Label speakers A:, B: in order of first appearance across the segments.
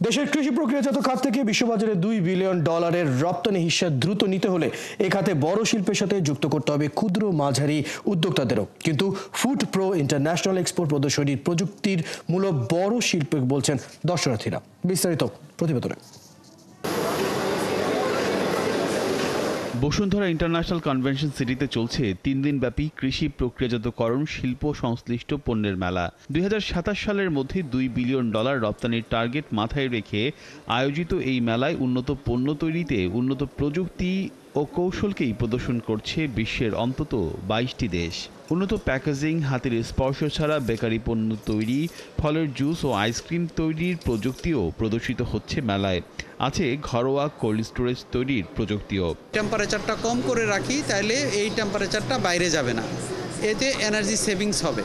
A: দেশের কৃষি প্রক্রিয়াজাত খাত থেকে বিশ্ববাজারে $2 বিলিয়ন রপ্তানি হিস্সা দ্রুত নিতে হলে এ খাতে বড় শিল্পের সাথে যুক্ত করতে হবে ক্ষুদ্র মাঝারি উদ্যোক্তাদেরও। কিন্তু ফুড প্রো ইন্টারন্যাশনাল এক্সপোর্ট প্রদর্শনীর প্রযুক্তির মূল বড় শিল্পে বলছেন দর্শনার্থীরা। বিস্তারিত প্রতিবেদনে।
B: বসুন্ধরা ইন্টারন্যাশনাল কনভেনশন সিটিতে চলছে 3 দিনব্যাপী কৃষি প্রক্রিয়াজাতকরণ শিল্প সংশ্লিষ্ট পণ্যের মেলা। 2027 সালের মধ্যে $2 বিলিয়ন রপ্তানির টার্গেট মাথায় রেখে আয়োজিত এই মেলায় উন্নত পণ্য তৈরিতে উন্নত প্রযুক্তি ও কৌশলকেই প্রদর্শন করছে বিশ্বের অন্তত 22টি দেশ। উন্নত প্যাকেজিং, হাতের স্পর্শ ছাড়া বেকারি পণ্য তৈরি, ফলের জুস ও আইসক্রিম তৈরির প্রযুক্তিও প্রদর্শিত হচ্ছে মেলায়। আছে ঘরোয়া কোল্ড স্টোরেজ তৈরির প্রযুক্তিও।
C: টেম্পারেচারটা কম করে রাখি, তাহলে এই টেম্পারেচারটা বাইরে যাবে না, এতে এনার্জি সেভিংস হবে।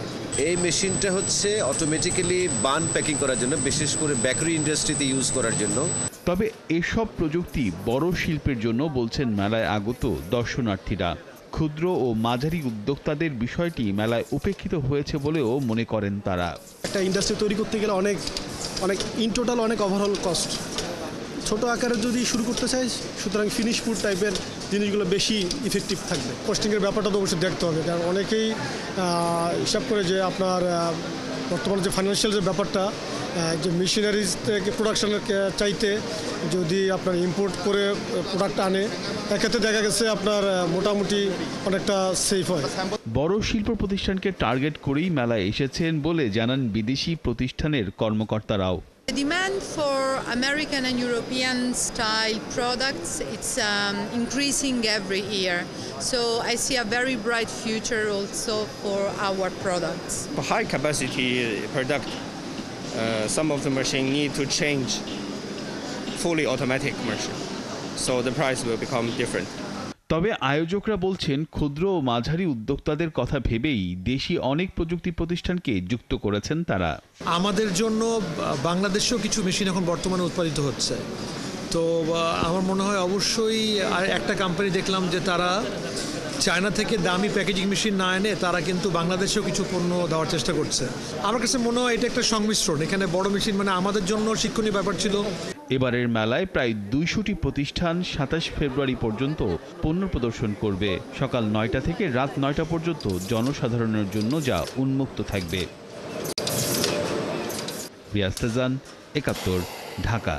D: এই মেশিনটা হচ্ছে অটোমেটিক্যালি বান প্যাকিং করার জন্য, বিশেষ করে বেকারি ইন্ডাস্ট্রিতে ইউজ করার জন্য।
B: তবে এসব প্রযুক্তি বড় শিল্পের জন্য বলছেন মেলায় আগত দর্শনার্থীরা। ক্ষুদ্র ও মাঝারি উদ্যোক্তাদের বিষয়টি মেলায় উপেক্ষিত হয়েছে বলেও মনে করেন তারা।
E: একটা ইন্ডাস্ট্রি তৈরি করতে গেলে অনেক ইন টোটাল অনেক ওভারঅল কস্ট। ছোট আকারে যদি শুরু করতে চাই, সুতরাং ফিনিশ ফুড টাইপের জিনিসগুলো বেশি ইফেক্টিভ থাকবে। কস্টিংয়ের ব্যাপারটা তো অবশ্যই দেখতে হবে, কারণ অনেকেই হিসাব করে যে আপনার বর্তমানে যে ফাইন্যান্সিয়াল যে ব্যাপারটা, যে মেশিনারিজ থেকে প্রোডাকশনের চাইতে যদি আপনার ইম্পোর্ট করে প্রোডাক্ট আনে, এক্ষেত্রে দেখা গেছে আপনার মোটামুটি অনেকটা সেফ হয়।
B: বড় শিল্প প্রতিষ্ঠানকে টার্গেট করেই মেলায় এসেছেন বলে জানান বিদেশি প্রতিষ্ঠানের কর্মকর্তারাও।
F: The demand for American and European style products, it's increasing every year. So I see a very bright future also for our products.
G: For high capacity product, some of the machine need to change fully automatic machine. So the price will become different.
B: তবে আয়োজকরা বলছেন ক্ষুদ্র ও মাঝারি উদ্যোক্তাদের কথা ভেবেই দেশি অনেক প্রযুক্তি প্রতিষ্ঠানকে যুক্ত করেছেন তারা।
H: আমাদের জন্য বাংলাদেশেও কিছু মেশিন এখন বর্তমানে উৎপাদিত হচ্ছে। তো আমার মনে হয় অবশ্যই, আর একটা কোম্পানি দেখলাম যে তারা চায়না থেকে দামি প্যাকেজিং মেশিন না এনে তারা কিন্তু বাংলাদেশেও কিছু পণ্য দেওয়ার চেষ্টা করছে। আমার কাছে মনে হয় এটা একটা সংমিশ্রণ। এখানে বড় মেশিন মানে আমাদের জন্য শিক্ষণীয় ব্যাপার ছিল।
B: এবারের মেলায় প্রায় 200টি প্রতিষ্ঠান 27 ফেব্রুয়ারি পর্যন্ত পণ্য প্রদর্শন করবে। সকাল 9টা থেকে রাত 9টা পর্যন্ত জনসাধারণের জন্য যা উন্মুক্ত থাকবে। রিয়াজ তাজান, 71, ঢাকা।